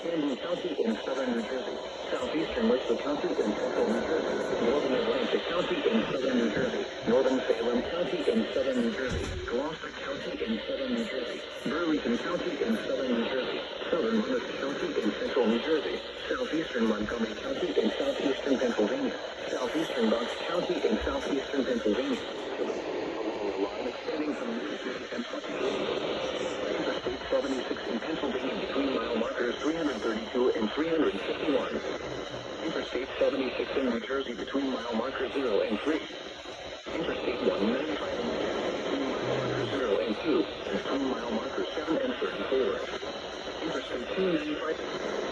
Camden County in southern New Jersey. Southeastern Wesley County in central New Jersey. Northern Atlantic County in southern New Jersey. Northern Salem County in southern New Jersey. Gloucester County in southern New Jersey. Burlington County in southern New Jersey. Southern Monmouth County in central New Jersey. Southeastern Montgomery County in southeastern Pennsylvania. Southeastern Bucks County in southeastern Pennsylvania. Along the line extending from New Jersey and Interstate 76 in Pennsylvania between mile markers 332 and 351. Interstate 76 in New Jersey between mile markers 0 and 3. Interstate 195 in New Jersey between mile markers 0 and 2 and between mile markers 7 and 34. Interstate 295.